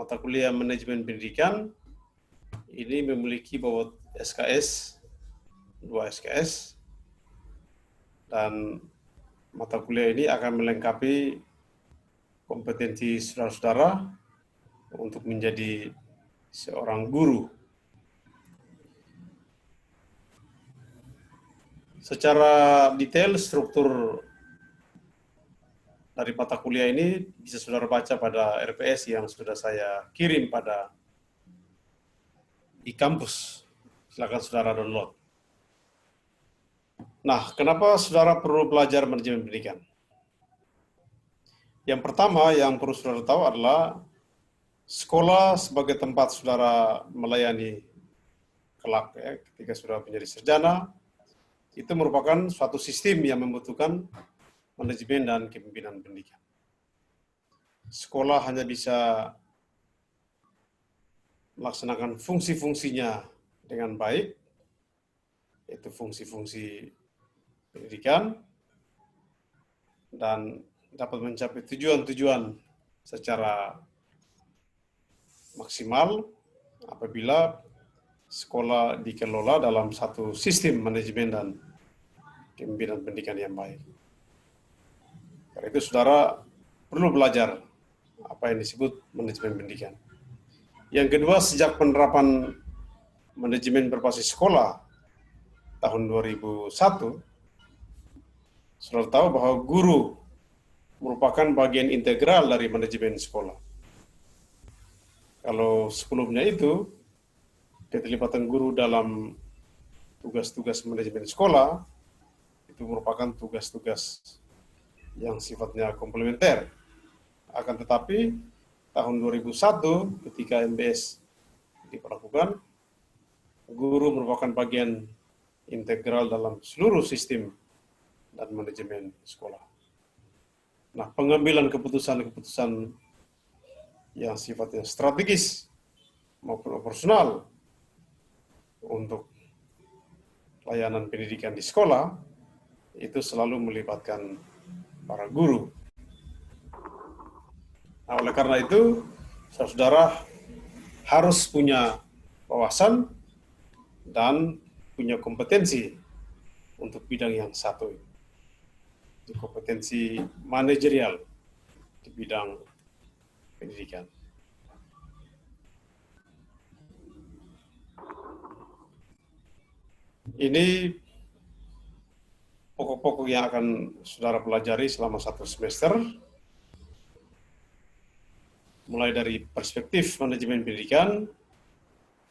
mata kuliah manajemen pendidikan ini memiliki bobot SKS, 2 SKS, dan mata kuliah ini akan melengkapi kompetensi saudara-saudara untuk menjadi seorang guru. Secara detail struktur dari mata kuliah ini bisa saudara baca pada RPS yang sudah saya kirim di kampus. Silakan saudara download. Nah, kenapa saudara perlu belajar manajemen pendidikan? Yang pertama yang perlu saudara tahu adalah sekolah sebagai tempat saudara melayani kelak ketika saudara menjadi sarjana, itu merupakan suatu sistem yang membutuhkan manajemen dan kepemimpinan pendidikan. Sekolah hanya bisa melaksanakan fungsi-fungsinya dengan baik, yaitu fungsi-fungsi pendidikan, dan dapat mencapai tujuan-tujuan secara maksimal apabila sekolah dikelola dalam satu sistem manajemen dan kepemimpinan pendidikan yang baik. Karena itu saudara perlu belajar apa yang disebut manajemen pendidikan. Yang kedua, sejak penerapan manajemen berbasis sekolah tahun 2001, saudara tahu bahwa guru merupakan bagian integral dari manajemen sekolah. Kalau sebelumnya itu, keterlibatan guru dalam tugas-tugas manajemen sekolah itu merupakan tugas-tugas yang sifatnya komplementer. Akan tetapi, tahun 2001 ketika MBS diperlakukan, guru merupakan bagian integral dalam seluruh sistem dan manajemen sekolah. Nah, pengambilan keputusan-keputusan yang sifatnya strategis maupun operasional untuk layanan pendidikan di sekolah itu selalu melibatkan para guru. Nah, oleh karena itu, saudara harus punya wawasan dan punya kompetensi untuk bidang yang satu ini. Kompetensi manajerial di bidang pendidikan. Ini pokok-pokok yang akan saudara pelajari selama 1 semester, mulai dari perspektif manajemen pendidikan,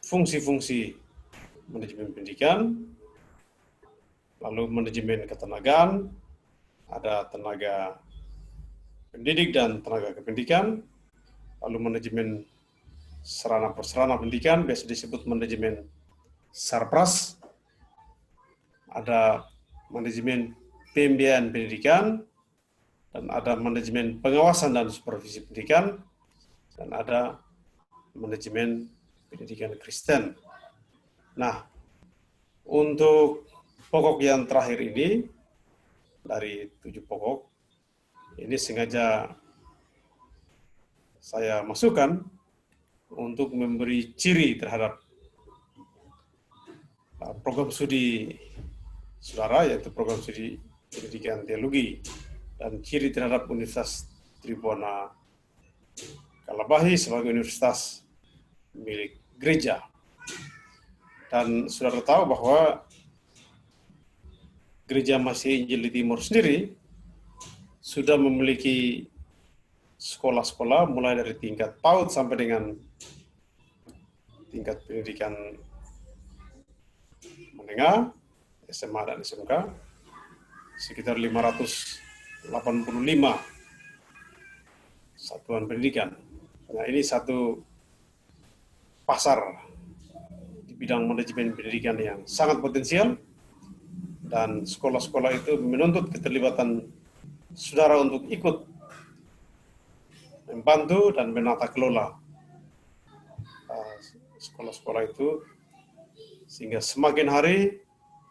fungsi-fungsi manajemen pendidikan, lalu manajemen ketenagaan, ada tenaga pendidik dan tenaga kependidikan, lalu manajemen sarana-prasarana pendidikan, biasa disebut manajemen sarpras, ada manajemen pembiayaan pendidikan, dan ada manajemen pengawasan dan supervisi pendidikan, dan ada manajemen pendidikan Kristen. Nah, untuk pokok yang terakhir ini, dari 7 pokok, ini sengaja saya masukkan untuk memberi ciri terhadap program studi saudara, yaitu program studi pendidikan teologi, dan ciri terhadap Universitas Tribhuwana Kalabahi sebagai universitas milik gereja. Dan saudara tahu bahwa Gereja Masih Injil di Timur sendiri sudah memiliki sekolah-sekolah mulai dari tingkat PAUD sampai dengan tingkat pendidikan menengah, SMA dan SMK, sekitar 585 satuan pendidikan. Nah, ini satu pasar di bidang manajemen pendidikan yang sangat potensial, dan sekolah-sekolah itu menuntut keterlibatan saudara untuk ikut membantu dan menata kelola sekolah-sekolah itu, sehingga semakin hari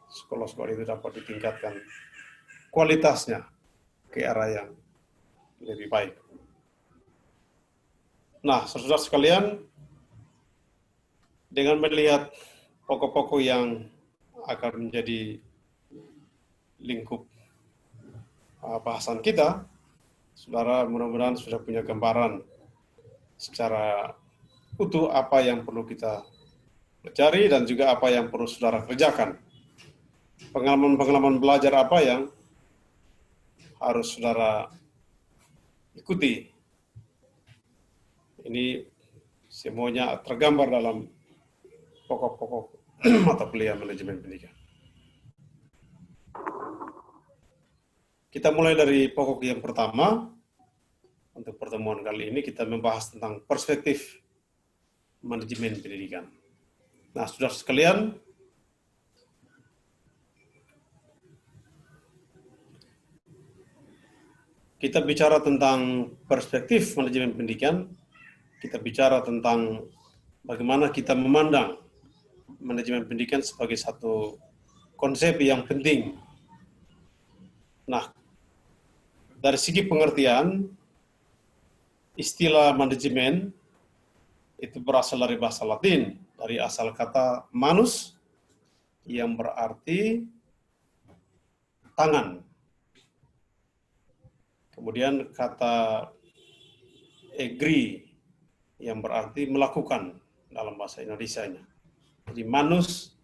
sekolah-sekolah itu dapat ditingkatkan kualitasnya ke arah yang lebih baik. Nah, saudara sekalian, dengan melihat pokok-pokok yang akan menjadi lingkup bahasan kita, saudara mudah-mudahan sudah punya gambaran secara utuh apa yang perlu kita pelajari dan juga apa yang perlu saudara kerjakan. Pengalaman-pengalaman belajar apa yang harus saudara ikuti. Ini semuanya tergambar dalam pokok-pokok mata kuliah manajemen pendidikan. Kita mulai dari pokok yang pertama. Untuk pertemuan kali ini kita membahas tentang perspektif manajemen pendidikan. Nah, saudara sekalian, kita bicara tentang perspektif manajemen pendidikan, kita bicara tentang bagaimana kita memandang manajemen pendidikan sebagai satu konsep yang penting. Nah, dari segi pengertian, istilah manajemen itu berasal dari bahasa Latin, dari asal kata manus yang berarti tangan. Kemudian kata egri yang berarti melakukan dalam bahasa Indonesianya. Jadi manus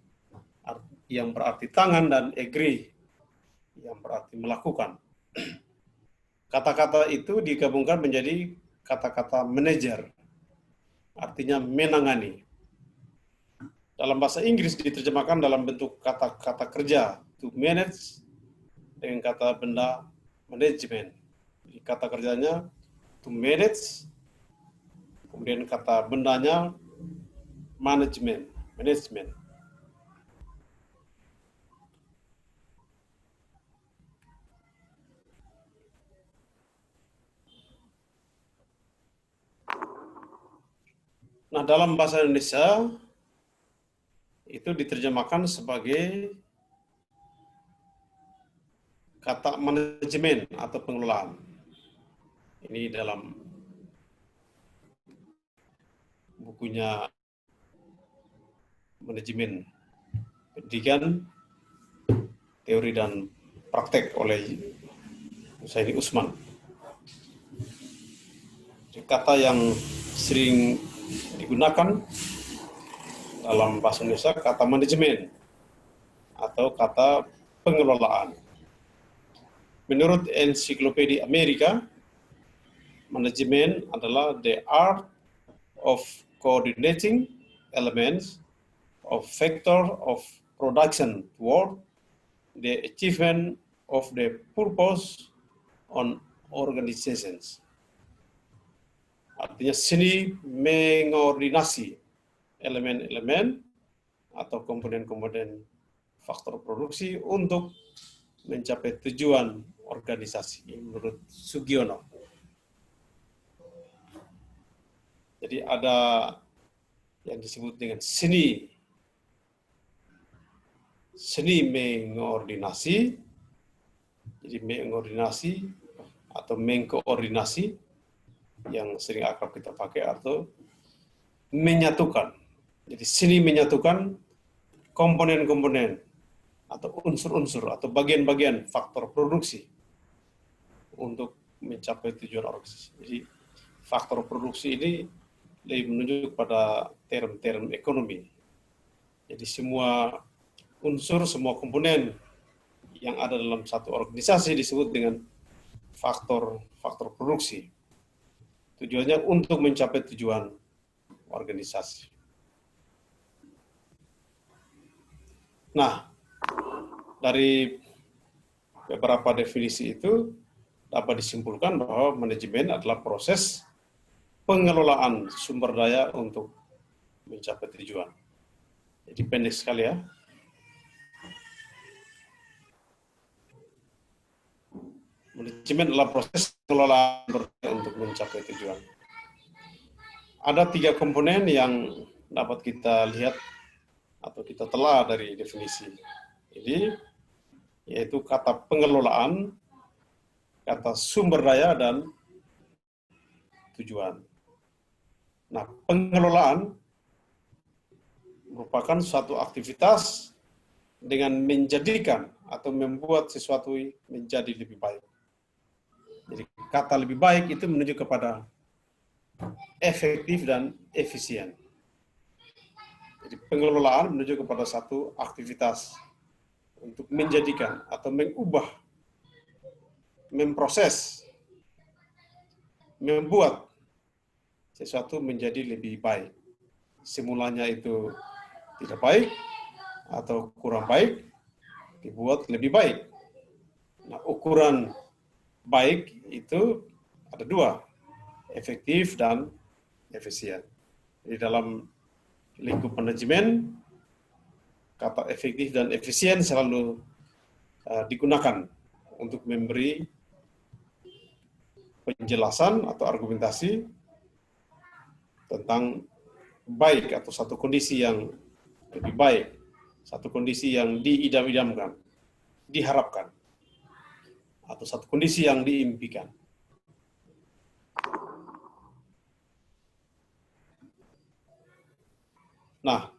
yang berarti tangan dan egri yang berarti melakukan. Kata-kata itu digabungkan menjadi kata-kata manajer, artinya menangani. Dalam bahasa Inggris diterjemahkan dalam bentuk kata-kata kerja, to manage, dengan kata benda manajemen. Jadi kata kerjanya to manage, kemudian kata bendanya manajemen. Nah, dalam bahasa Indonesia itu diterjemahkan sebagai kata manajemen atau pengelolaan. Ini dalam bukunya Manajemen Pendidikan, Teori dan Praktek oleh Husaini Usman. Kata yang sering digunakan dalam bahasa Indonesia kata manajemen atau kata pengelolaan. Menurut Ensiklopedia Amerika, manajemen adalah the art of coordinating elements of factor of production toward the achievement of the purpose on organizations. Artinya seni mengordinasi elemen-elemen atau komponen-komponen faktor produksi untuk mencapai tujuan organisasi menurut Sugiono. Jadi ada yang disebut dengan seni mengordinasi, jadi mengordinasi atau mengkoordinasi yang sering akrab kita pakai atau menyatukan. Jadi seni menyatukan komponen-komponen atau unsur-unsur atau bagian-bagian faktor produksi untuk mencapai tujuan organisasi. Jadi faktor produksi ini lebih menunjuk pada term-term ekonomi. Jadi semua unsur, semua komponen yang ada dalam satu organisasi disebut dengan faktor produksi. Tujuannya untuk mencapai tujuan organisasi. Nah, dari beberapa definisi itu dapat disimpulkan bahwa manajemen adalah proses pengelolaan sumber daya untuk mencapai tujuan. Jadi pendek sekali ya. Manajemen adalah proses pengelolaan sumber daya untuk mencapai tujuan. Ada 3 komponen yang dapat kita lihat atau kita telah dari definisi. Jadi, yaitu kata pengelolaan, kata sumber daya, dan tujuan. Nah, pengelolaan merupakan suatu aktivitas dengan menjadikan atau membuat sesuatu menjadi lebih baik. Jadi kata lebih baik itu menunjuk kepada efektif dan efisien. Jadi pengelolaan menuju kepada satu aktivitas untuk menjadikan atau mengubah, memproses, membuat sesuatu menjadi lebih baik. Semulanya itu tidak baik atau kurang baik, dibuat lebih baik. Nah, ukuran baik itu ada dua, efektif dan efisien. Di dalam lingkup manajemen, kata efektif dan efisien selalu digunakan untuk memberi penjelasan atau argumentasi tentang baik atau satu kondisi yang lebih baik, satu kondisi yang diidam-idamkan, diharapkan, atau satu kondisi yang diimpikan. Nah,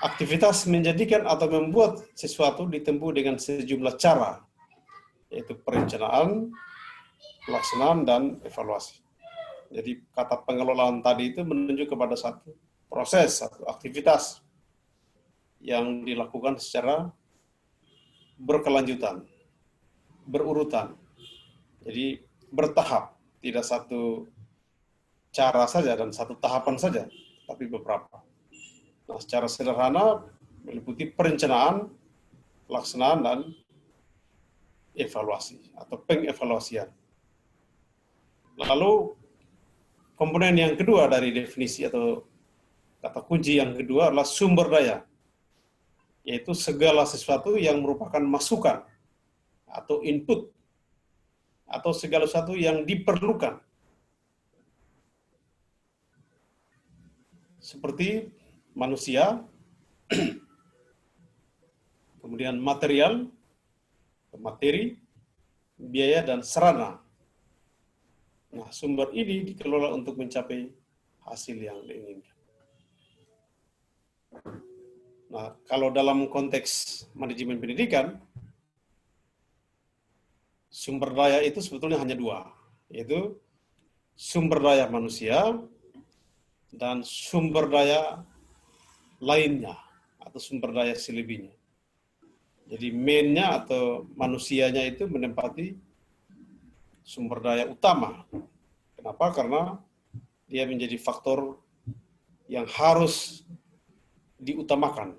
aktivitas menjadikan atau membuat sesuatu ditempuh dengan sejumlah cara, yaitu perencanaan, pelaksanaan, dan evaluasi. Jadi kata pengelolaan tadi itu menunjuk kepada satu proses, satu aktivitas yang dilakukan secara berkelanjutan, berurutan. Jadi bertahap, tidak satu cara saja dan satu tahapan saja, tapi beberapa. Nah, secara sederhana meliputi perencanaan, pelaksanaan, dan evaluasi atau pengevaluasian. Lalu komponen yang kedua dari definisi atau kata kunci yang kedua adalah sumber daya, yaitu segala sesuatu yang merupakan masukan atau input atau segala sesuatu yang diperlukan. Seperti manusia, kemudian material, materi, biaya, dan sarana. Nah, sumber ini dikelola untuk mencapai hasil yang diinginkan. Nah, kalau dalam konteks manajemen pendidikan, sumber daya itu sebetulnya hanya dua, yaitu sumber daya manusia dan sumber daya lainnya atau sumber daya selebihnya. Jadi main-nya atau manusianya itu menempati sumber daya utama. Kenapa? Karena dia menjadi faktor yang harus diutamakan.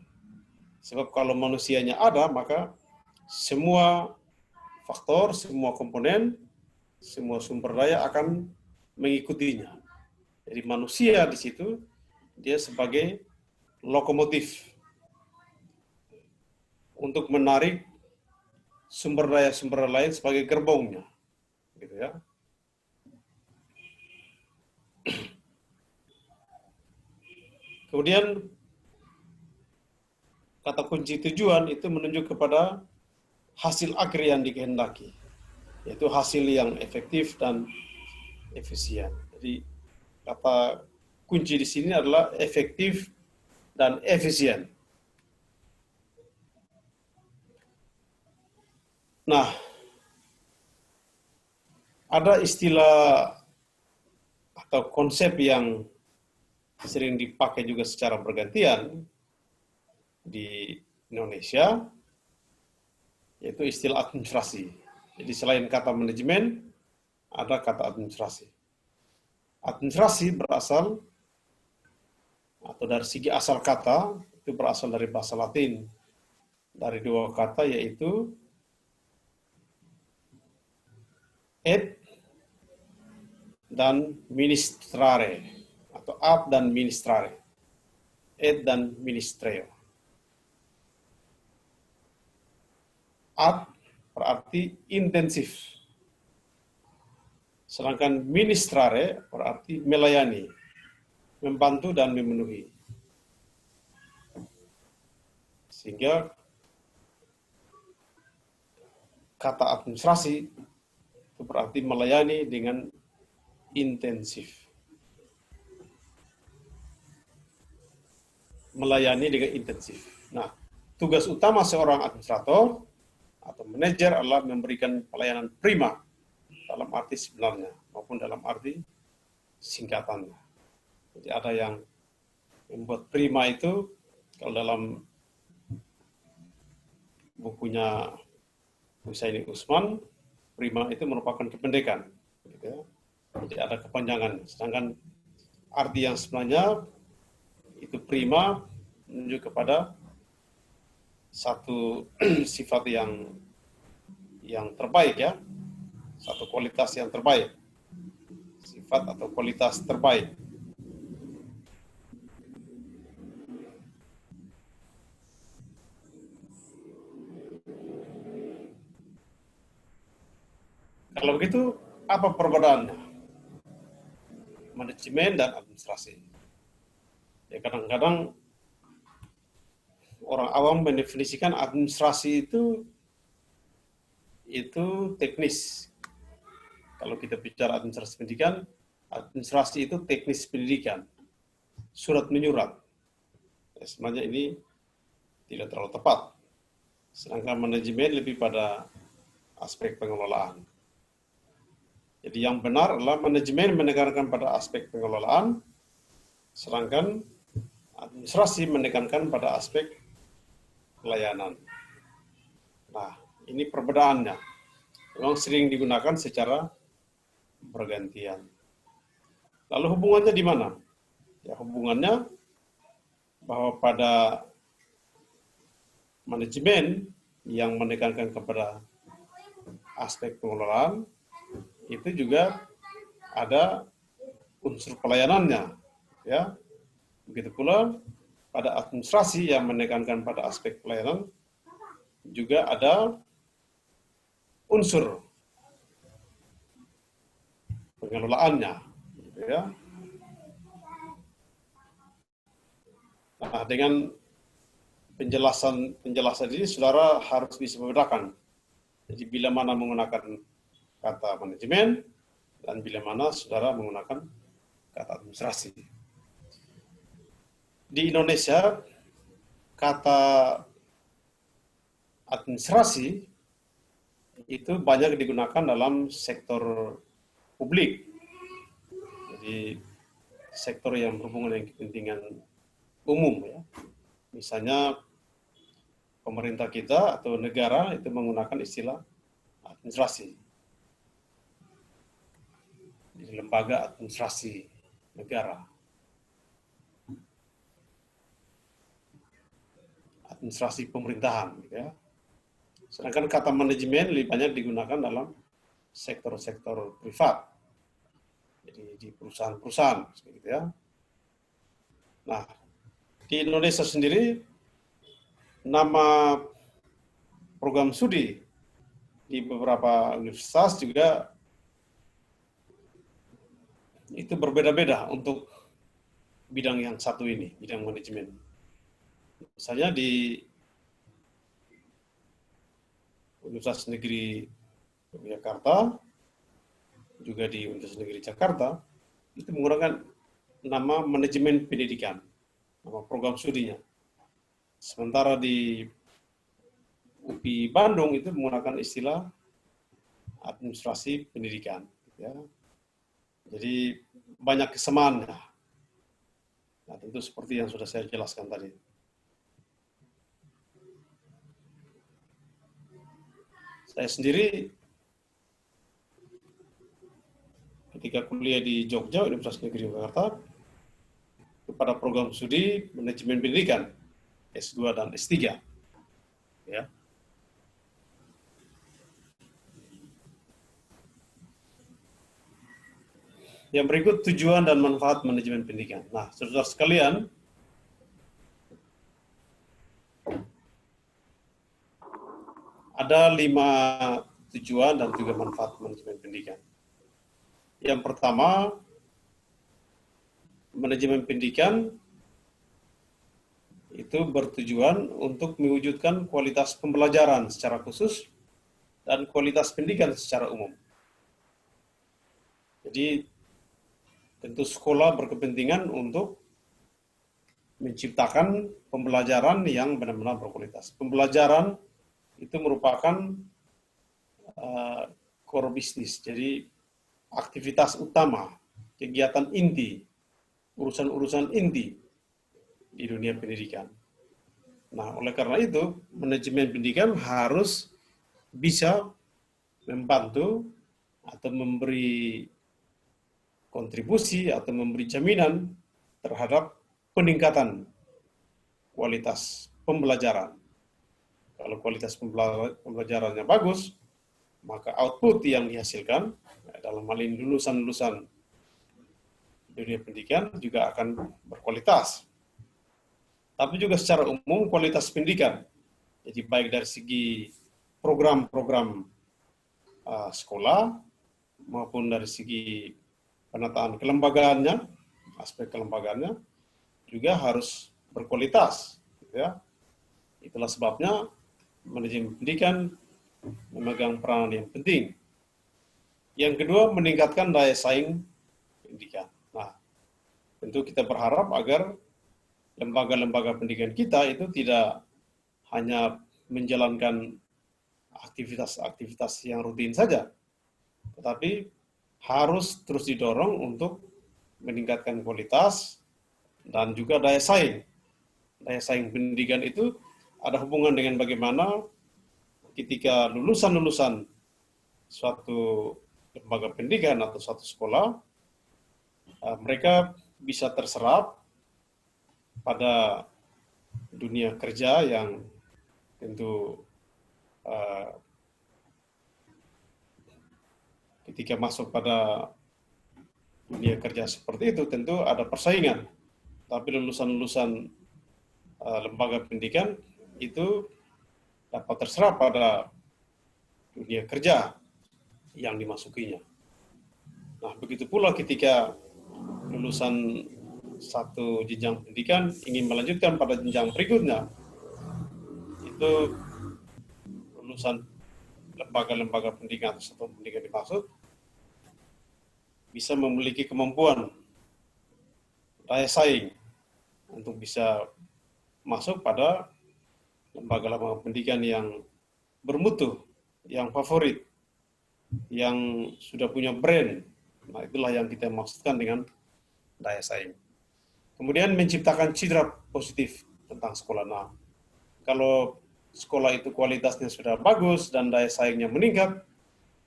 Sebab kalau manusianya ada, maka semua faktor, semua komponen, semua sumber daya akan mengikutinya. Jadi manusia di situ, dia sebagai lokomotif untuk menarik sumber daya lain sebagai gerbongnya. Gitu ya. Kemudian kata kunci tujuan itu menunjuk kepada hasil akhir yang dikehendaki, yaitu hasil yang efektif dan efisien. Jadi kata kunci di sini adalah efektif dan efisien. Nah, ada istilah atau konsep yang sering dipakai juga secara bergantian di Indonesia, yaitu istilah administrasi. Jadi selain kata manajemen, ada kata administrasi. Administrasi berasal atau dari segi asal kata itu berasal dari bahasa Latin, dari dua kata yaitu et dan ministrare atau ad dan ministrare, et dan ministreo. Ad berarti intensif, sedangkan ministrare berarti melayani, membantu dan memenuhi. Sehingga kata administrasi itu berarti melayani dengan intensif. melayani dengan intensif. Nah, tugas utama seorang administrator atau manajer adalah memberikan pelayanan prima dalam arti sebenarnya maupun dalam arti singkatannya. Jadi ada yang membuat prima itu, kalau dalam bukunya Husaini Usman, prima itu merupakan kependekan. Gitu ya. Jadi ada kepanjangan. Sedangkan arti yang sebenarnya itu prima menunjuk kepada satu sifat yang terbaik ya, satu kualitas yang terbaik, sifat atau kualitas terbaik. Kalau begitu, apa perbedaannya? Manajemen dan administrasi. Ya, kadang-kadang orang awam mendefinisikan administrasi itu teknis. Kalau kita bicara administrasi pendidikan, administrasi itu teknis pendidikan, surat menyurat. Ya, sebenarnya ini tidak terlalu tepat. Sedangkan manajemen lebih pada aspek pengelolaan. Jadi yang benar adalah manajemen menekankan pada aspek pengelolaan, sedangkan administrasi menekankan pada aspek pelayanan. Nah, ini perbedaannya. Memang sering digunakan secara bergantian. Lalu hubungannya di mana? Ya, hubungannya bahwa pada manajemen yang menekankan kepada aspek pengelolaan, itu juga ada unsur pelayanannya, ya. Begitu pula pada administrasi yang menekankan pada aspek pelayanan juga ada unsur pengelolaannya, gitu ya. Nah, dengan penjelasan ini, saudara harus bisa membedakan. Jadi bila mana menggunakan kata manajemen dan bila mana saudara menggunakan kata administrasi. Di Indonesia, kata administrasi itu banyak digunakan dalam sektor publik. Jadi sektor yang berhubungan dengan kepentingan umum ya. Misalnya pemerintah kita atau negara itu menggunakan istilah administrasi. Di lembaga administrasi negara. Administrasi pemerintahan gitu ya. Sedangkan kata manajemen lebih banyak digunakan dalam sektor-sektor privat. Jadi di perusahaan-perusahaan gitu ya. Nah, di Indonesia sendiri nama program studi di beberapa universitas juga itu berbeda-beda untuk bidang yang satu ini, bidang manajemen. Misalnya di Universitas Negeri Yogyakarta, juga di Universitas Negeri Jakarta, itu menggunakan nama manajemen pendidikan, nama program studinya. Sementara di UPI Bandung itu menggunakan istilah administrasi pendidikan. Ya. Jadi banyak kesamaan. Nah, tentu seperti yang sudah saya jelaskan tadi. Saya sendiri ketika kuliah di Jogja, Universitas Negeri Jakarta, pada program studi manajemen pendidikan S2 dan S3. Ya. Yang berikut tujuan dan manfaat manajemen pendidikan. Nah, saudara sekalian, ada 5 tujuan dan juga manfaat manajemen pendidikan. Yang pertama, manajemen pendidikan itu bertujuan untuk mewujudkan kualitas pembelajaran secara khusus dan kualitas pendidikan secara umum. Jadi tentu sekolah berkepentingan untuk menciptakan pembelajaran yang benar-benar berkualitas. Pembelajaran itu merupakan core bisnis, jadi aktivitas utama, kegiatan inti, urusan-urusan inti di dunia pendidikan. Nah, oleh karena itu, manajemen pendidikan harus bisa membantu atau memberi kontribusi atau memberi jaminan terhadap peningkatan kualitas pembelajaran. Kalau kualitas pembelajarannya bagus, maka output yang dihasilkan dalam hal ini lulusan-lulusan dunia pendidikan juga akan berkualitas. Tapi juga secara umum kualitas pendidikan, jadi baik dari segi program-program sekolah maupun dari segi penataan kelembagaannya, aspek kelembagaannya juga harus berkualitas. Ya. Itulah sebabnya manajemen pendidikan memegang peranan yang penting. Yang kedua, meningkatkan daya saing pendidikan. Nah, tentu kita berharap agar lembaga-lembaga pendidikan kita itu tidak hanya menjalankan aktivitas-aktivitas yang rutin saja, tetapi harus terus didorong untuk meningkatkan kualitas dan juga daya saing. Daya saing pendidikan itu ada hubungan dengan bagaimana ketika lulusan-lulusan suatu lembaga pendidikan atau suatu sekolah, mereka bisa terserap pada dunia kerja yang tentu ketika masuk pada dunia kerja seperti itu tentu ada persaingan. Tapi lulusan-lulusan lembaga pendidikan itu dapat terserap pada dunia kerja yang dimasukinya. Nah, begitu pula ketika lulusan satu jenjang pendidikan ingin melanjutkan pada jenjang berikutnya, itu lulusan lembaga-lembaga pendidikan atau satuan pendidikan dimaksud bisa memiliki kemampuan daya saing untuk bisa masuk pada lembaga-lembaga pendidikan yang bermutu, yang favorit, yang sudah punya brand. Nah, itulah yang kita maksudkan dengan daya saing. Kemudian menciptakan citra positif tentang sekolah. Nah, kalau sekolah itu kualitasnya sudah bagus dan daya saingnya meningkat,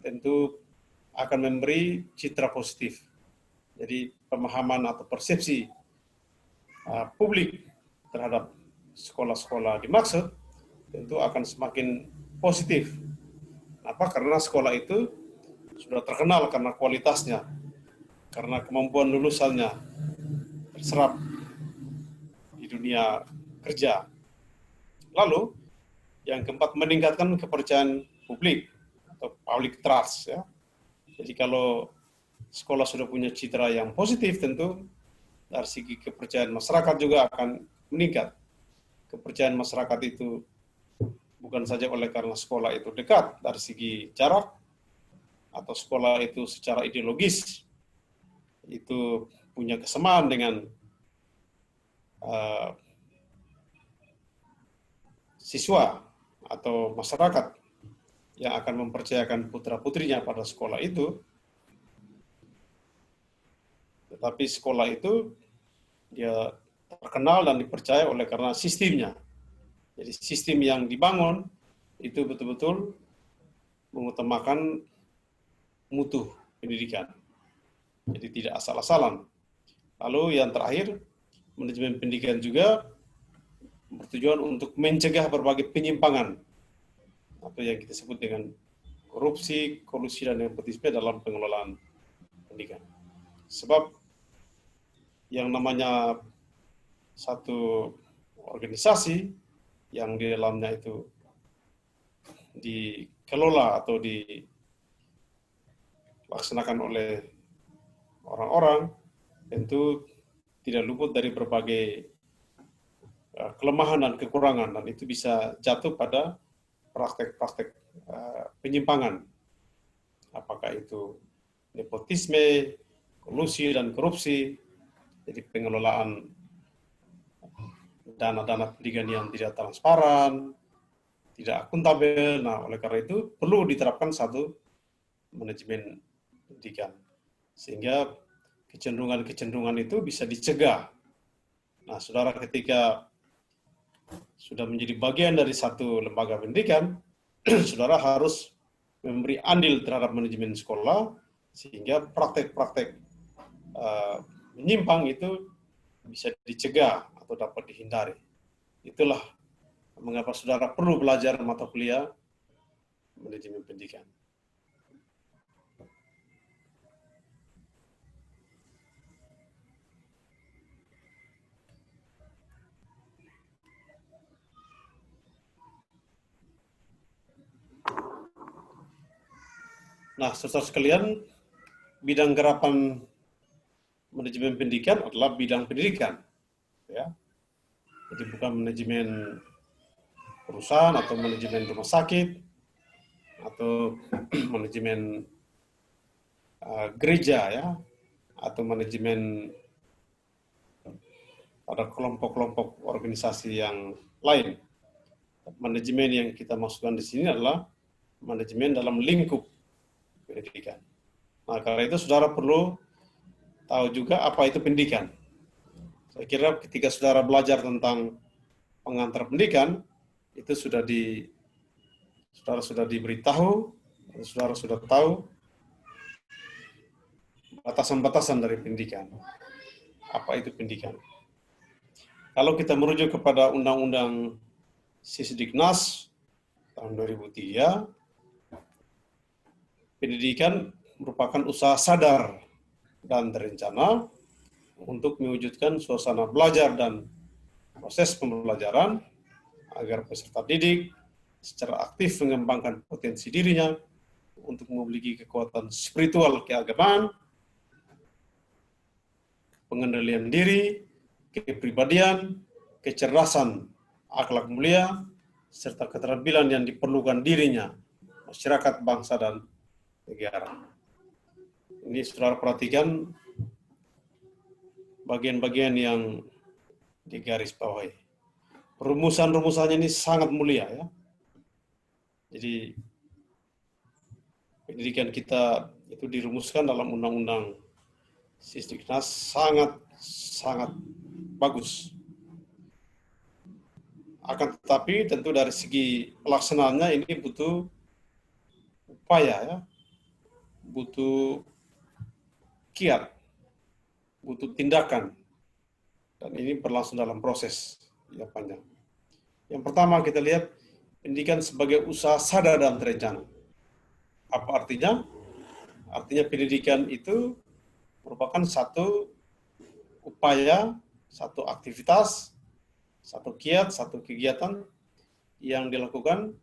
tentu akan memberi citra positif. Jadi pemahaman atau persepsi publik terhadap sekolah-sekolah dimaksud tentu akan semakin positif. Kenapa? Karena sekolah itu sudah terkenal karena kualitasnya, karena kemampuan lulusannya terserap di dunia kerja. Lalu, yang keempat, meningkatkan kepercayaan publik atau public trust. Ya. Jadi kalau sekolah sudah punya citra yang positif, tentu dari segi kepercayaan masyarakat juga akan meningkat. Kepercayaan masyarakat itu bukan saja oleh karena sekolah itu dekat dari segi jarak, atau sekolah itu secara ideologis itu punya kesamaan dengan siswa atau masyarakat yang akan mempercayakan putra-putrinya pada sekolah itu, tetapi sekolah itu dia terkenal dan dipercaya oleh karena sistemnya. Jadi sistem yang dibangun itu betul-betul mengutamakan mutu pendidikan. Jadi tidak asal-asalan. Lalu yang terakhir, manajemen pendidikan juga bertujuan untuk mencegah berbagai penyimpangan atau yang kita sebut dengan korupsi, kolusi, dan nepotisme dalam pengelolaan pendidikan. Sebab yang namanya satu organisasi yang di dalamnya itu dikelola atau dilaksanakan oleh orang-orang, tentu tidak luput dari berbagai kelemahan dan kekurangan, dan itu bisa jatuh pada praktek-praktek penyimpangan. Apakah itu nepotisme, kolusi, dan korupsi, jadi pengelolaan dana-dana pendidikan yang tidak transparan, tidak akuntabel. Nah, oleh karena itu perlu diterapkan satu manajemen pendidikan sehingga kecenderungan-kecenderungan itu bisa dicegah. Nah, saudara, ketika sudah menjadi bagian dari satu lembaga pendidikan, saudara harus memberi andil terhadap manajemen sekolah sehingga praktek-praktek menyimpang itu bisa dicegah atau dapat dihindari. Itulah mengapa saudara perlu belajar mata kuliah manajemen pendidikan. Nah, saudara sekalian, bidang garapan manajemen pendidikan adalah bidang pendidikan, ya. Jadi bukan manajemen perusahaan atau manajemen rumah sakit atau manajemen gereja, ya, atau manajemen pada kelompok-kelompok organisasi yang lain. Manajemen yang kita masukkan di sini adalah manajemen dalam lingkup pendidikan. Nah, karena itu saudara perlu tahu juga apa itu pendidikan. Saya kira ketika saudara belajar tentang pengantar pendidikan, itu saudara sudah diberitahu, saudara sudah tahu batasan-batasan dari pendidikan. Apa itu pendidikan? Kalau kita merujuk kepada Undang-Undang Sisdiknas tahun 2003, pendidikan merupakan usaha sadar dan terencana untuk mewujudkan suasana belajar dan proses pembelajaran agar peserta didik secara aktif mengembangkan potensi dirinya untuk memiliki kekuatan spiritual keagamaan, pengendalian diri, kepribadian, kecerdasan, akhlak mulia, serta keterampilan yang diperlukan dirinya, masyarakat, bangsa, dan negara. Ini saudara perhatikan bagian-bagian yang digaris bawahi. Rumusan-rumusannya ini sangat mulia, ya. Jadi pendidikan kita itu dirumuskan dalam Undang-Undang Sisdiknas sangat bagus. Akan tetapi tentu dari segi pelaksanaannya ini butuh upaya, ya, butuh kiat, butuh tindakan, dan ini berlangsung dalam proses yang panjang. Yang pertama kita lihat pendidikan sebagai usaha sadar dan terencana. Apa artinya? Artinya pendidikan itu merupakan satu upaya, satu aktivitas, satu kiat, satu kegiatan yang dilakukan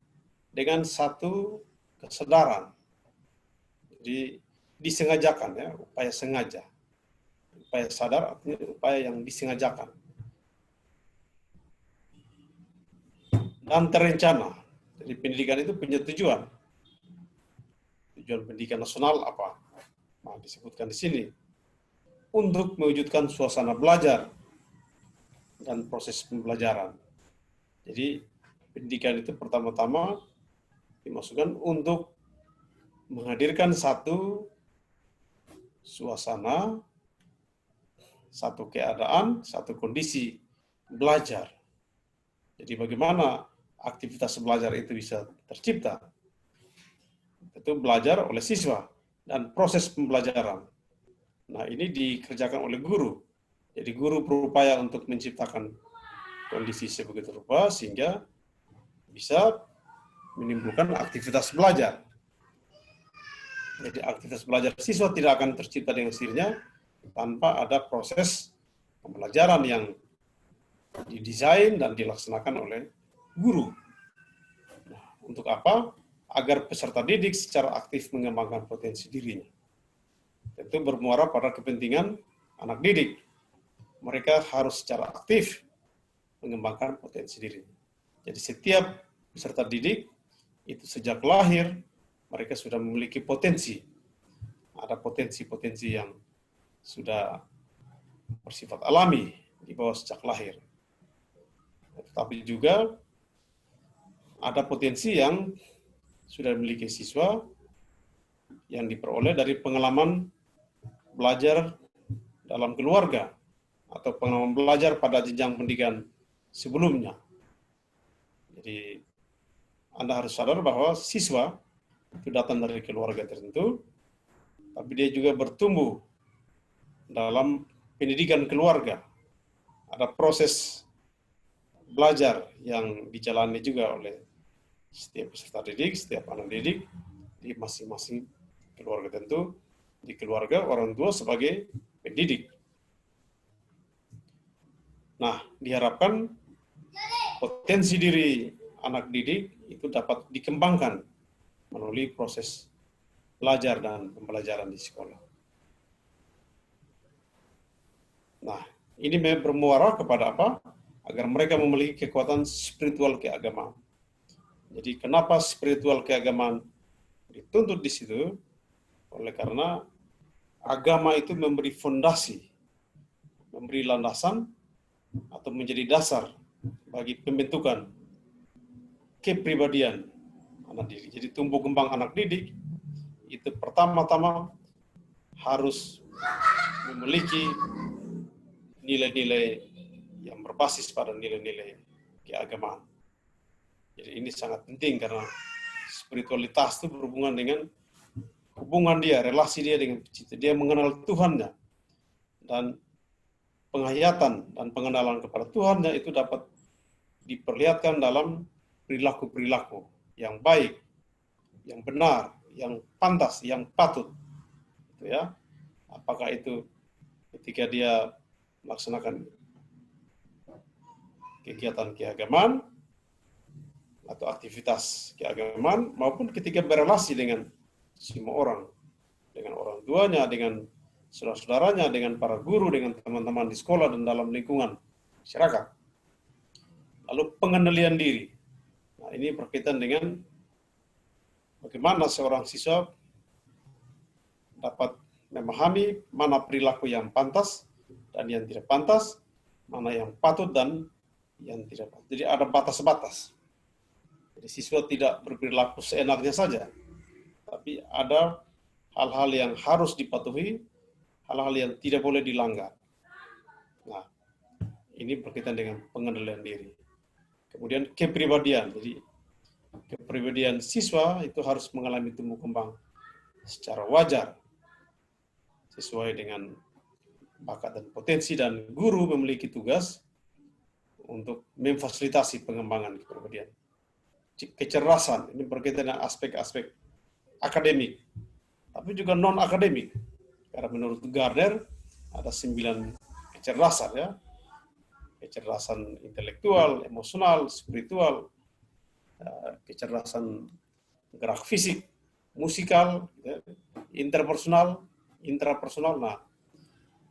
dengan satu kesadaran. Jadi disengajakan, ya, upaya sengaja. Upaya sadar artinya upaya yang disengajakan. Dan terencana. Jadi pendidikan itu punya tujuan. Tujuan pendidikan nasional apa? Nah, disebutkan di sini. Untuk mewujudkan suasana belajar dan proses pembelajaran. Jadi pendidikan itu pertama-tama dimasukkan untuk menghadirkan satu suasana, satu keadaan, satu kondisi belajar. Jadi bagaimana aktivitas belajar itu bisa tercipta? Itu belajar oleh siswa dan proses pembelajaran. Nah, ini dikerjakan oleh guru. Jadi guru berupaya untuk menciptakan kondisi sebegitu rupa sehingga bisa menimbulkan aktivitas belajar. Jadi aktivitas belajar siswa tidak akan tercipta dengan sendirinya tanpa ada proses pembelajaran yang didesain dan dilaksanakan oleh guru. Nah, untuk apa? Agar peserta didik secara aktif mengembangkan potensi dirinya. Tentu bermuara pada kepentingan anak didik. Mereka harus secara aktif mengembangkan potensi dirinya. Jadi setiap peserta didik itu sejak lahir mereka sudah memiliki potensi. Ada potensi-potensi yang sudah bersifat alami di bawah sejak lahir. Tetapi juga ada potensi yang sudah dimiliki siswa yang diperoleh dari pengalaman belajar dalam keluarga atau pengalaman belajar pada jenjang pendidikan sebelumnya. Jadi Anda harus sadar bahwa siswa itu datang dari keluarga tertentu, tapi dia juga bertumbuh dalam pendidikan keluarga. Ada proses belajar yang dijalani juga oleh setiap peserta didik, setiap anak didik di masing-masing keluarga tentu, di keluarga orang tua sebagai pendidik. Nah, diharapkan potensi diri anak didik itu dapat dikembangkan melalui proses belajar dan pembelajaran di sekolah. Nah, ini bermuara kepada apa? Agar mereka memiliki kekuatan spiritual keagamaan. Jadi kenapa spiritual keagamaan dituntut di situ? Oleh karena agama itu memberi fondasi, memberi landasan atau menjadi dasar bagi pembentukan kepribadian anak didik. Jadi tumbuh kembang anak didik itu pertama-tama harus memiliki nilai-nilai yang berbasis pada nilai-nilai keagamaan. Jadi ini sangat penting karena spiritualitas itu berhubungan dengan hubungan dia, relasi dia dengan pencipta. Dia mengenal Tuhannya. Dan penghayatan dan pengenalan kepada Tuhannya itu dapat diperlihatkan dalam perilaku-perilaku yang baik, yang benar, yang pantas, yang patut. Itu ya. Apakah itu ketika dia melaksanakan kegiatan keagamaan atau aktivitas keagamaan maupun ketika berelasi dengan semua orang, dengan orang tuanya, dengan saudara-saudaranya, dengan para guru, dengan teman-teman di sekolah dan dalam lingkungan masyarakat. Lalu pengendalian diri. Nah, ini berkaitan dengan bagaimana seorang siswa dapat memahami mana perilaku yang pantas dan yang tidak pantas, mana yang patut dan yang tidak patut. Jadi ada batas-batas. Jadi siswa tidak berperilaku seenaknya saja, tapi ada hal-hal yang harus dipatuhi, hal-hal yang tidak boleh dilanggar. Nah, ini berkaitan dengan pengendalian diri. Kemudian kepribadian. Jadi kepribadian siswa itu harus mengalami tumbuh kembang secara wajar sesuai dengan bakat dan potensi, dan guru memiliki tugas untuk memfasilitasi pengembangan kepribadian. Kecerdasan ini berkaitan dengan aspek-aspek akademik, tapi juga non-akademik. Karena menurut Gardner ada 9 kecerdasan ya. Kecerdasan intelektual, emosional, spiritual, kecerdasan gerak fisik, musikal, ya, interpersonal, intrapersonal. Nah,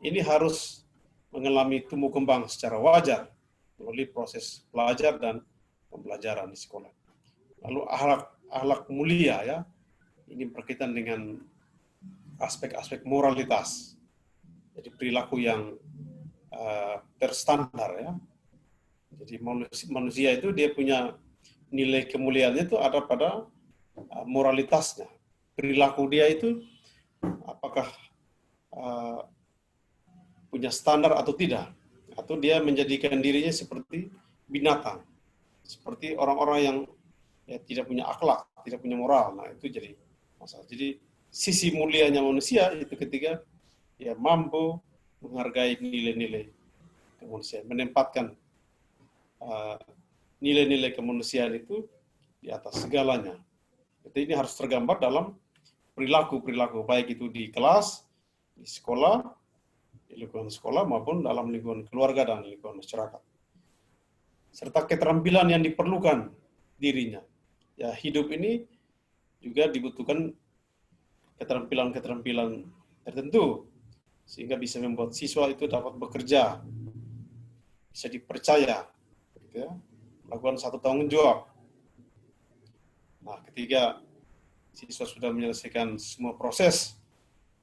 ini harus mengalami tumbuh kembang secara wajar melalui proses belajar dan pembelajaran di sekolah. Lalu akhlak mulia ya. Ini berkaitan dengan aspek-aspek moralitas. Jadi perilaku yang terstandar ya. Jadi manusia itu dia punya nilai kemuliaannya itu ada pada moralitasnya. Perilaku dia itu apakah punya standar atau tidak, atau dia menjadikan dirinya seperti binatang, seperti orang-orang yang ya, tidak punya akhlak, tidak punya moral. Nah itu jadi masalah. Jadi sisi mulianya manusia itu ketika dia mampu menghargai nilai-nilai kemanusiaan, menempatkan nilai-nilai kemanusiaan itu di atas segalanya. Jadi ini harus tergambar dalam perilaku-perilaku, baik itu di kelas, di sekolah, di lingkungan sekolah maupun dalam lingkungan keluarga dan lingkungan masyarakat. Serta keterampilan yang diperlukan dirinya. Ya, hidup ini juga dibutuhkan keterampilan-keterampilan tertentu sehingga bisa membuat siswa itu dapat bekerja, bisa dipercaya, gitu ya, melakukan satu tanggung jawab. Nah, ketika siswa sudah menyelesaikan semua proses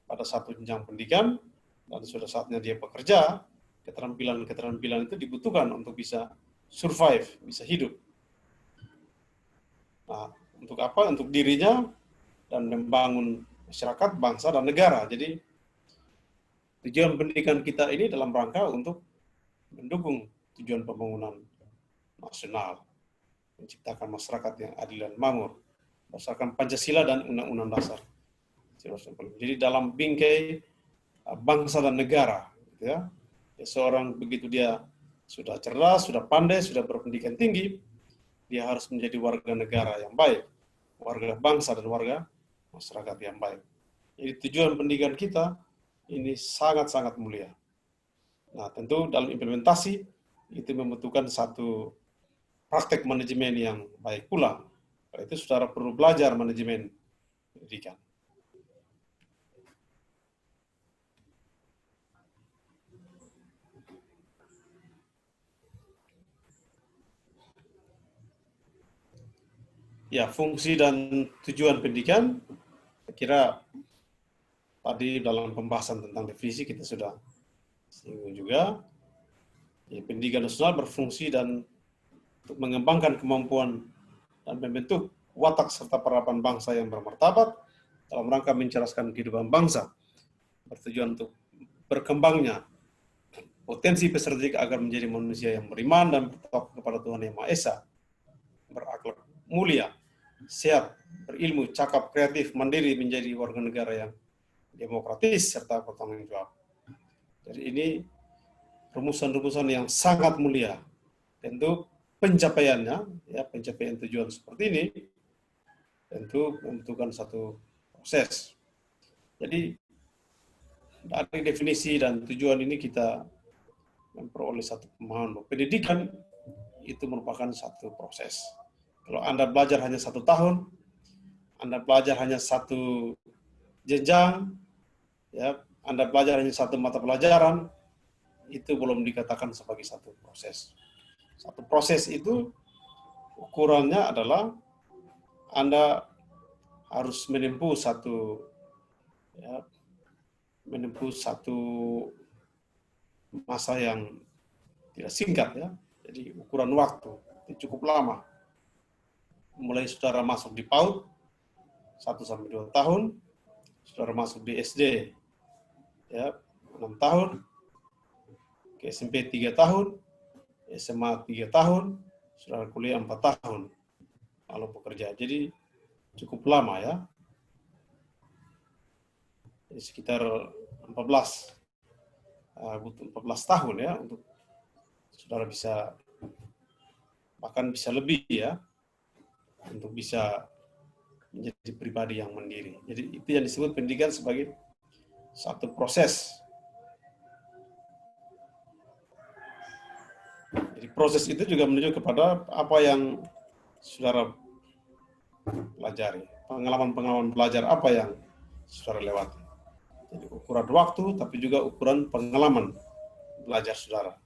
pada satu jenjang pendidikan dan sudah saatnya dia bekerja, keterampilan-keterampilan itu dibutuhkan untuk bisa survive, bisa hidup. Nah, untuk apa? Untuk dirinya dan membangun masyarakat, bangsa, dan negara. Jadi tujuan pendidikan kita ini dalam rangka untuk mendukung tujuan pembangunan nasional, menciptakan masyarakat yang adil dan makmur, berdasarkan Pancasila dan Undang-Undang Dasar. Jadi dalam bingkai bangsa dan negara, gitu ya. Seorang begitu dia sudah cerdas, sudah pandai, sudah berpendidikan tinggi, dia harus menjadi warga negara yang baik, warga bangsa dan warga masyarakat yang baik. Jadi tujuan pendidikan kita ini sangat-sangat mulia. Nah, tentu dalam implementasi itu membutuhkan satu praktek manajemen yang baik pula. Karena itu saudara perlu belajar manajemen pendidikan. Ya, fungsi dan tujuan pendidikan, saya kira tadi dalam pembahasan tentang definisi kita sudah singgung juga. Ya, pendidikan nasional berfungsi dan untuk mengembangkan kemampuan dan membentuk watak serta peradaban bangsa yang bermartabat dalam rangka mencerdaskan kehidupan bangsa, bertujuan untuk berkembangnya potensi peserta didik agar menjadi manusia yang beriman dan bertakwa kepada Tuhan Yang Maha Esa, berakhlak mulia, sehat, berilmu, cakap, kreatif, mandiri, menjadi warga negara yang demokratis serta bertanggung jawab. Jadi ini rumusan-rumusan yang sangat mulia. Tentu pencapaiannya, ya pencapaian tujuan seperti ini, tentu membutuhkan satu proses. Jadi dari definisi dan tujuan ini kita memperoleh satu pemahaman bahwa pendidikan itu merupakan satu proses. Kalau Anda belajar hanya 1 tahun, Anda belajar hanya satu jenjang, ya, Anda belajar hanya satu mata pelajaran, itu belum dikatakan sebagai satu proses. Satu proses itu ukurannya adalah Anda harus menempuh satu, ya, menempuh satu masa yang tidak singkat, ya. Jadi ukuran waktu itu cukup lama. Mulai saudara masuk di PAUD 1-2 tahun, saudara masuk di SD, ya 6 tahun, ke SMP 3 tahun, SMA 3 tahun, saudara kuliah 4 tahun, lalu bekerja. Jadi cukup lama, ya. Jadi sekitar 14 tahun, ya, untuk saudara bisa, bahkan bisa lebih, ya, untuk bisa menjadi pribadi yang mandiri. Jadi itu yang disebut pendidikan sebagai satu proses. Jadi proses itu juga menuju kepada apa yang saudara pelajari, pengalaman-pengalaman belajar apa yang saudara lewati. Jadi ukuran waktu, tapi juga ukuran pengalaman belajar saudara.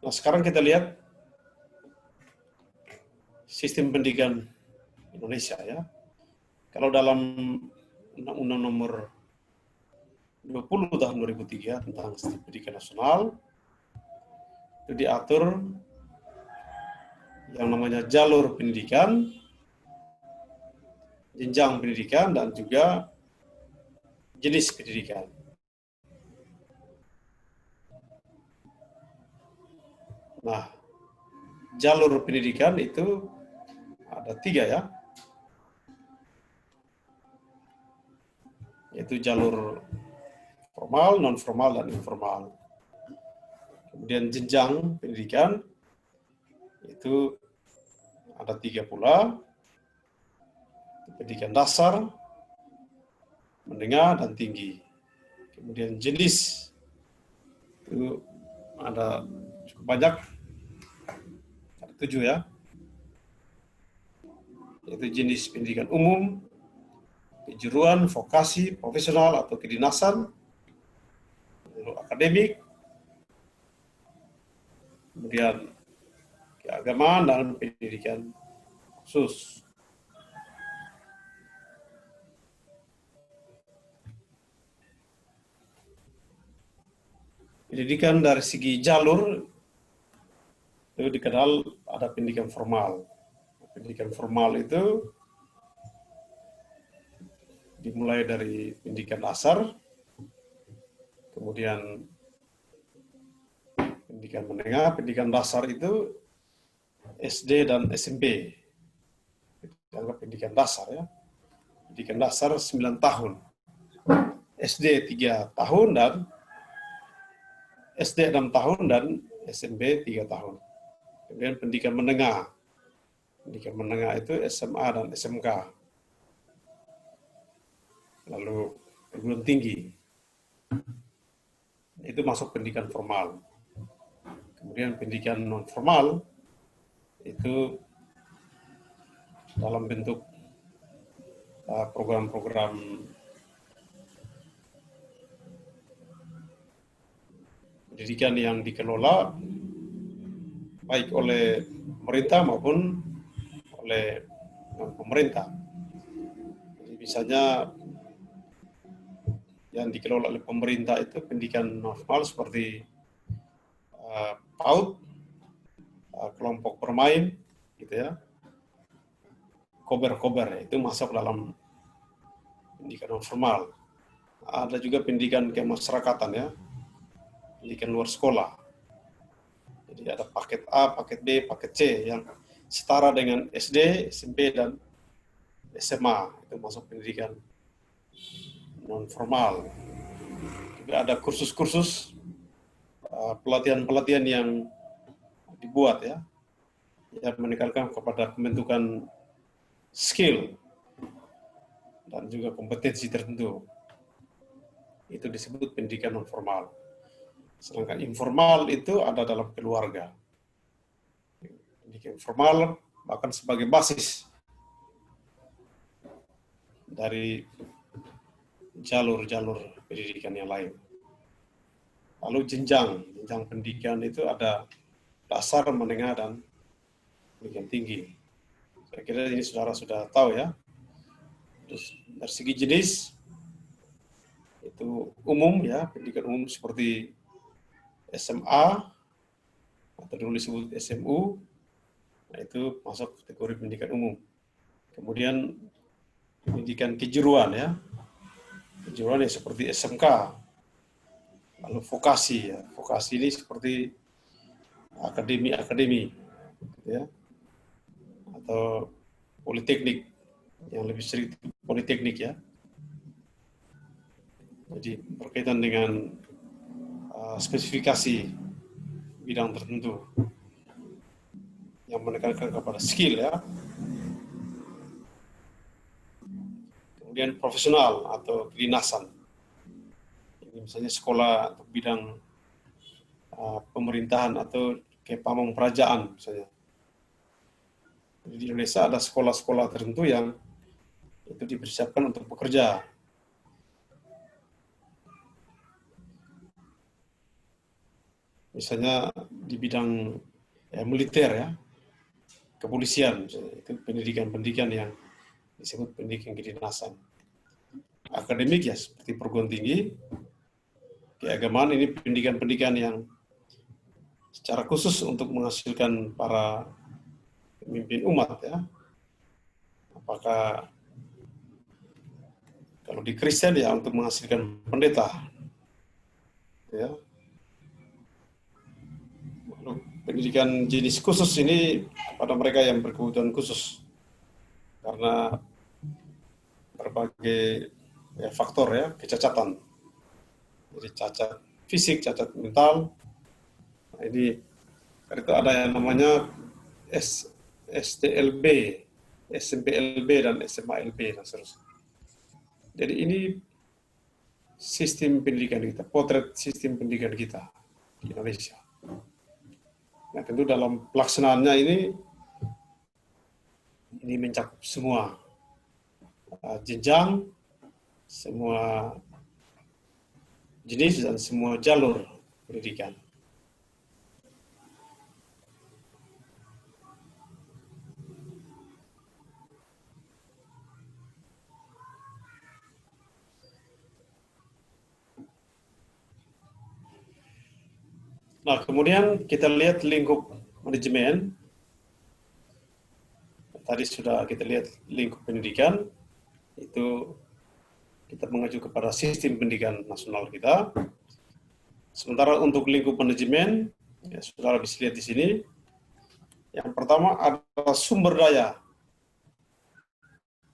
Nah, sekarang kita lihat sistem pendidikan Indonesia, ya. Kalau dalam Undang-Undang Nomor 20 tahun 2003 tentang sistem pendidikan nasional, itu diatur yang namanya jalur pendidikan, jenjang pendidikan, dan juga jenis pendidikan. Nah, jalur pendidikan itu ada 3, ya, yaitu jalur formal, non formal, dan informal. Kemudian jenjang pendidikan itu ada 3 pula, pendidikan dasar, menengah, dan tinggi. Kemudian jenis itu ada cukup banyak, ada 7, ya, yaitu jenis pendidikan umum, kejuruan, vokasi, profesional atau kedinasan, lalu akademik, kemudian keagamaan, dan pendidikan khusus. Pendidikan dari segi jalur itu dikenal ada pendidikan formal. Pendidikan formal itu dimulai dari pendidikan dasar, kemudian pendidikan menengah. Pendidikan dasar itu SD dan SMP. Dianggap pendidikan dasar ya. Pendidikan dasar 9 tahun. SD 3 tahun dan SD 6 tahun dan SMP 3 tahun. Kemudian pendidikan menengah. Pendidikan menengah itu SMA dan SMK. Lalu perguruan tinggi. Itu masuk pendidikan formal. Kemudian pendidikan non formal itu dalam bentuk program-program pendidikan yang dikelola baik oleh pemerintah maupun oleh non-pemerintah. Jadi misalnya yang dikelola oleh pemerintah itu pendidikan normal seperti PAUD, kelompok bermain, gitu ya, kober-kober itu masuk dalam pendidikan non formal. Ada juga pendidikan kemasyarakatan ya, pendidikan luar sekolah. Jadi ada paket A, paket B, paket C yang setara dengan SD, SMP dan SMA itu masuk pendidikan non formal. Juga ada kursus-kursus pelatihan-pelatihan yang dibuat ya, yang menekankan kepada pembentukan skill dan juga kompetensi tertentu. Itu disebut pendidikan non formal. Sedangkan informal itu ada dalam keluarga. Pendidikan formal bahkan sebagai basis dari jalur-jalur pendidikan yang lain. Lalu jenjang pendidikan itu ada dasar, menengah, dan pendidikan tinggi. Saya kira ini saudara sudah tahu ya. Terus dari segi jenis itu umum ya, pendidikan umum seperti SMA atau dulu disebut SMU, nah itu masuk kategori pendidikan umum. Kemudian pendidikan kejuruan ya, kejuruan yang seperti SMK. Lalu vokasi ya, vokasi ini seperti akademi ya, atau politeknik, yang lebih sering politeknik ya. Jadi berkaitan dengan spesifikasi bidang tertentu yang menekankan kepada skill ya. Kemudian profesional atau kedinasan. Ini misalnya sekolah untuk bidang pemerintahan atau kayak pamong kerajaan misalnya. Di Indonesia ada sekolah-sekolah tertentu yang itu dipersiapkan untuk bekerja. Misalnya di bidang militer ya, kepolisian misalnya. Itu pendidikan-pendidikan yang disebut pendidikan kedinasan. Akademik ya seperti perguruan tinggi, keagamaan ini pendidikan-pendidikan yang secara khusus untuk menghasilkan para pemimpin umat ya. Apakah kalau di Kristen ya untuk menghasilkan pendeta ya. Lalu pendidikan jenis khusus ini pada mereka yang berkebutuhan khusus karena berbagai faktor ya, kecacatan. Jadi cacat fisik, cacat mental. Nah, ini itu ada yang namanya STLB, SMPLB dan SMALB dan seterusnya. Jadi ini sistem pendidikan kita, potret sistem pendidikan kita di Indonesia. Nah, tentu dalam pelaksanaannya ini mencakup semua jenjang, semua jenis dan semua jalur pendidikan. Nah, kemudian kita lihat lingkup manajemen. Tadi sudah kita lihat lingkup pendidikan, itu kita mengacu kepada sistem pendidikan nasional kita. Sementara untuk lingkup manajemen, ya, saudara bisa lihat di sini. Yang pertama adalah sumber daya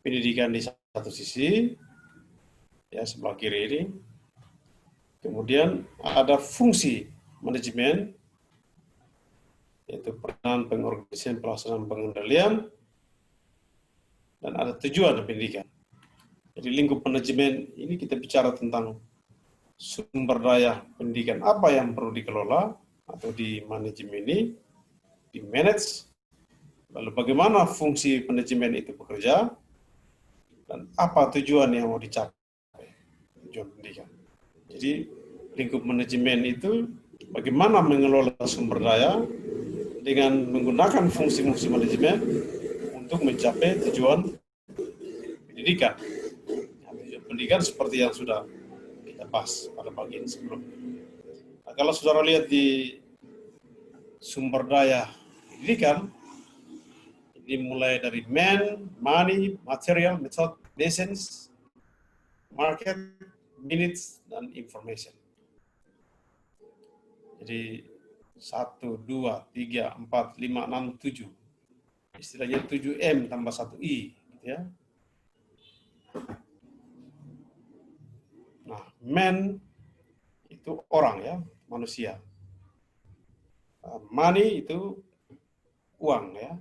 pendidikan di satu sisi, ya sebelah kiri ini. Kemudian ada fungsi manajemen, yaitu peranan pengorganisasian, pelaksanaan, pengendalian, dan ada tujuan pendidikan. Jadi lingkup manajemen ini kita bicara tentang sumber daya pendidikan apa yang perlu dikelola atau di manajemen ini, di manage, lalu bagaimana fungsi manajemen itu bekerja, dan apa tujuan yang mau dicapai, tujuan pendidikan. Jadi lingkup manajemen itu bagaimana mengelola sumber daya dengan menggunakan fungsi-fungsi manajemen untuk mencapai tujuan pendidikan. Nah, tujuan pendidikan seperti yang sudah kita bahas pada bagian sebelumnya. Nah, kalau saudara lihat di sumber daya pendidikan, ini mulai dari man, money, material, method, machines, market, minutes, dan information. Jadi 1, 2, 3, 4, 5, 6, 7. Istilahnya 7M tambah 1I. Gitu ya. Nah, man itu orang ya, manusia. Money itu uang ya.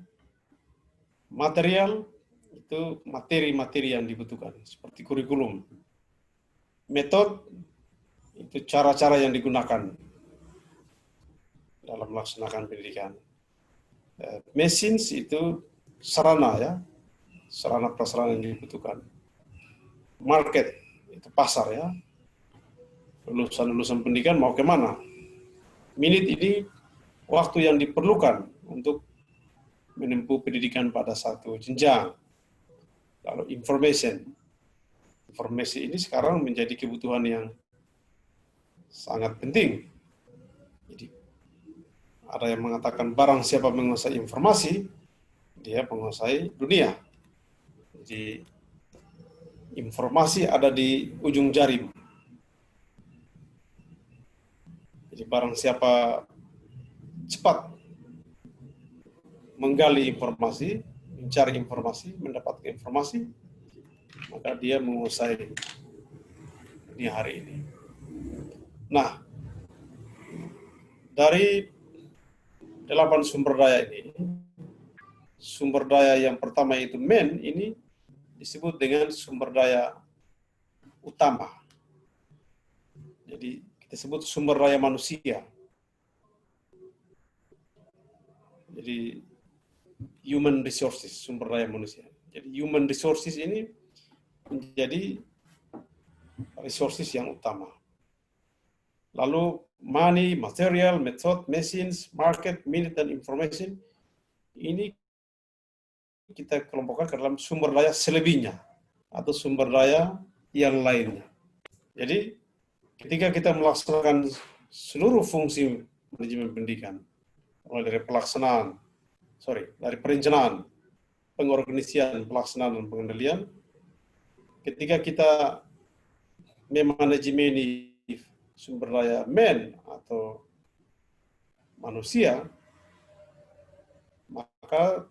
Material itu materi-materi yang dibutuhkan, seperti kurikulum. Metode itu cara-cara yang digunakan dalam melaksanakan pendidikan. Machines itu sarana ya, sarana prasarana yang dibutuhkan. Market itu pasar ya, lulusan-lulusan pendidikan mau kemana. Minute ini waktu yang diperlukan untuk menempuh pendidikan pada satu jenjang. Lalu informasi ini sekarang menjadi kebutuhan yang sangat penting. Jadi ada yang mengatakan barang siapa menguasai informasi, dia menguasai dunia. Jadi informasi ada di ujung jari. Jadi barang siapa cepat menggali informasi, mencari informasi, mendapatkan informasi, maka dia menguasai dunia hari ini. Nah, dari 8 sumber daya ini, sumber daya yang pertama yaitu man, ini disebut dengan sumber daya utama. Jadi kita sebut sumber daya manusia. Jadi human resources, sumber daya manusia. Jadi human resources ini menjadi resources yang utama. Lalu money, material, method, machines, market, minute, dan information, ini kita kelompokkan ke dalam sumber daya selebihnya atau sumber daya yang lainnya. Jadi ketika kita melaksanakan seluruh fungsi manajemen pendidikan, mulai dari dari perencanaan, pengorganisasian, pelaksanaan, dan pengendalian, ketika kita memanajemeni sumber daya man atau manusia, maka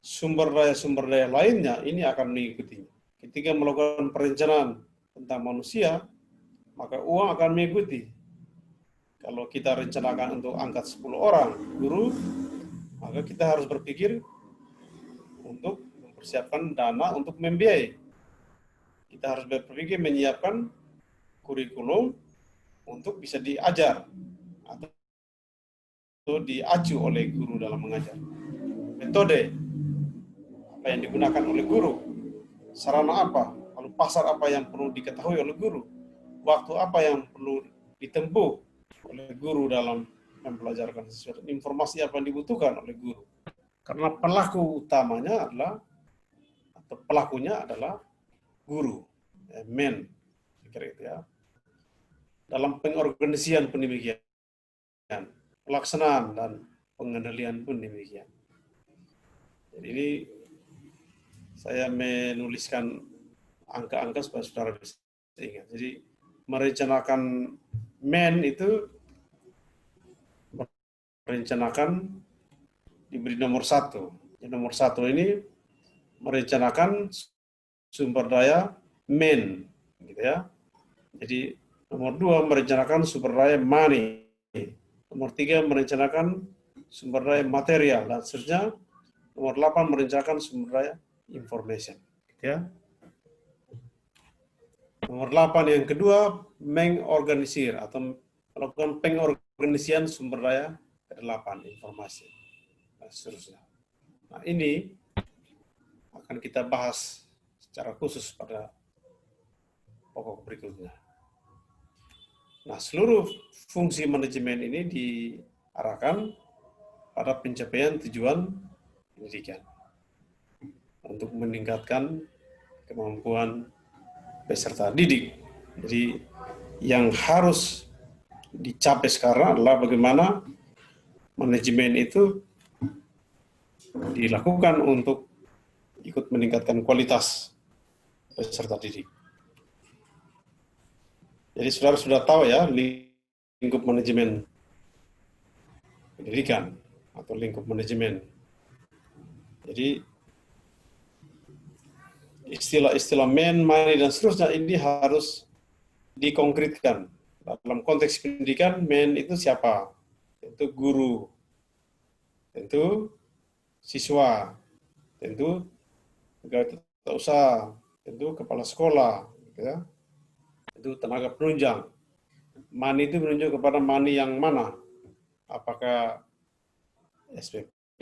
sumber daya lainnya ini akan mengikutinya. Ketika melakukan perencanaan tentang manusia, maka uang akan mengikuti. Kalau kita rencanakan untuk angkat 10 orang guru, maka kita harus berpikir untuk mempersiapkan dana untuk membiayai. Kita harus berpikir menyiapkan kurikulum untuk bisa diajar atau diacu oleh guru dalam mengajar. Metode apa yang digunakan oleh guru, sarana apa, lalu pasar apa yang perlu diketahui oleh guru, waktu apa yang perlu ditempuh oleh guru dalam mempelajarkan sesuatu, informasi apa yang dibutuhkan oleh guru. Karena pelaku utamanya adalah, atau pelakunya adalah guru, men, kira itu ya. Dalam pengorganisasian pendidikan, pelaksanaan dan pengendalian pun demikian. Jadi ini saya menuliskan angka-angka supaya saudara bisa ingat. Jadi merencanakan itu merencanakan diberi nomor 1. Nomor 1 ini merencanakan sumber daya gitu ya. Jadi nomor 2 merencanakan sumber daya money. Nomor 3 merencanakan sumber daya material dan seterusnya. Nomor 8 merencanakan sumber daya information. Ya. Nomor 8 yang kedua mengorganisir atau melakukan pengorganisian sumber daya ke-8 informasi dan seterusnya. Nah, ini akan kita bahas secara khusus pada pokok berikutnya. Nah, seluruh fungsi manajemen ini diarahkan pada pencapaian tujuan pendidikan untuk meningkatkan kemampuan peserta didik. Jadi yang harus dicapai sekarang adalah bagaimana manajemen itu dilakukan untuk ikut meningkatkan kualitas peserta didik. Jadi saudara sudah tahu ya lingkup manajemen pendidikan atau lingkup manajemen. Jadi istilah-istilah money dan seterusnya ini harus dikonkretkan. Dalam konteks pendidikan, itu siapa? Tentu guru, tentu siswa, tentu pegawai tata usaha, tentu kepala sekolah, ya. Tentu tenaga penunjang. Money itu menunjuk kepada money yang mana? Apakah SPP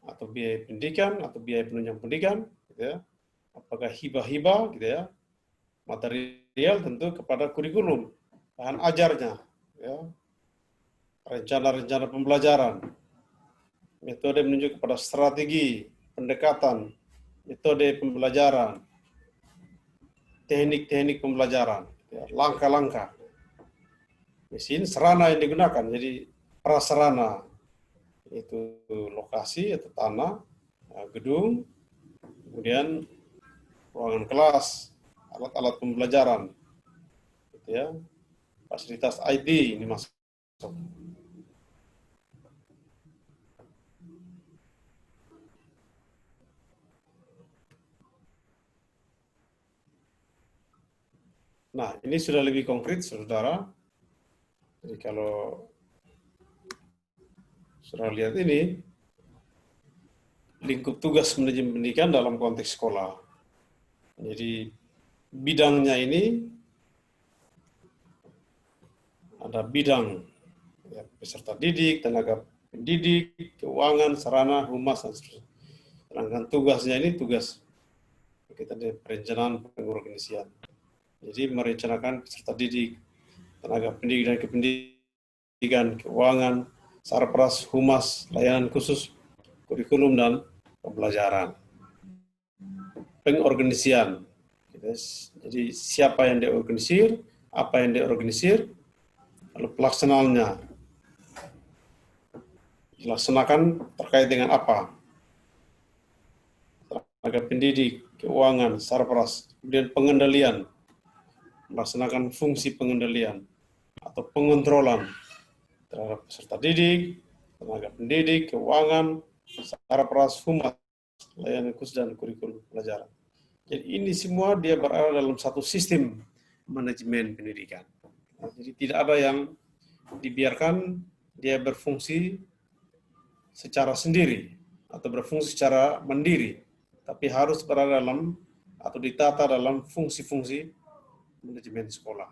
atau biaya pendidikan atau biaya penunjang pendidikan, gitu ya. Apakah hibah-hibah, gitu ya, material tentu kepada kurikulum, bahan ajarnya, ya, rencana-rencana pembelajaran, metode menunjuk kepada strategi, pendekatan, metode pembelajaran, teknik-teknik pembelajaran, ya, langkah-langkah, mesin, sarana yang digunakan, jadi prasarana, itu lokasi atau tanah, gedung, kemudian ruangan kelas, alat-alat pembelajaran, gitu ya, fasilitas ID ini masuk. Nah, ini sudah lebih konkret, saudara. Jadi kalau saudara lihat ini, lingkup tugas manajemen pendidikan dalam konteks sekolah. Jadi bidangnya ini ada bidang ya, peserta didik, tenaga pendidik, keuangan, sarana, humas, dan seterusnya. Sedangkan tugasnya ini tugas kita di perencanaan pengorganisasian. Jadi merencanakan peserta didik, tenaga pendidik dan kependidikan, keuangan, sarpras, humas, layanan khusus, kurikulum dan pembelajaran. Pengorganisasian. Jadi siapa yang diorganisir, apa yang diorganisir, lalu pelaksanaannya dilaksanakan terkait dengan apa? Tenaga pendidik, keuangan, sarpras, kemudian pengendalian, melaksanakan fungsi pengendalian atau pengontrolan terhadap peserta didik, tenaga pendidik, keuangan, sarpras, humas, layanan khusus dan kurikulum pelajaran. Jadi ini semua dia berada dalam satu sistem manajemen pendidikan. Jadi tidak ada yang dibiarkan dia berfungsi secara sendiri atau berfungsi secara mandiri, tapi harus berada dalam atau ditata dalam fungsi-fungsi manajemen sekolah.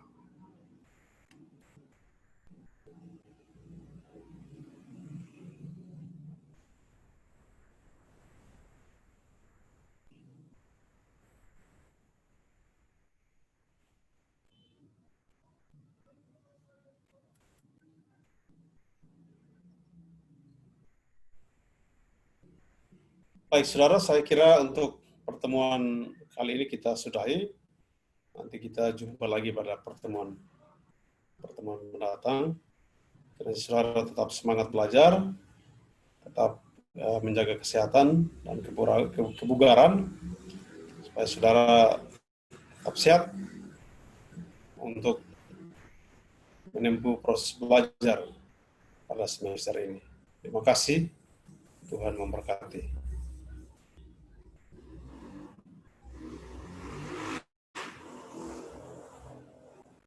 Baik, saudara, saya kira untuk pertemuan kali ini kita sudahi. Nanti kita jumpa lagi pada pertemuan mendatang. Dan saudara tetap semangat belajar, tetap menjaga kesehatan dan kebugaran, supaya saudara tetap sehat untuk menempuh proses belajar pada semester ini. Terima kasih, Tuhan memberkati.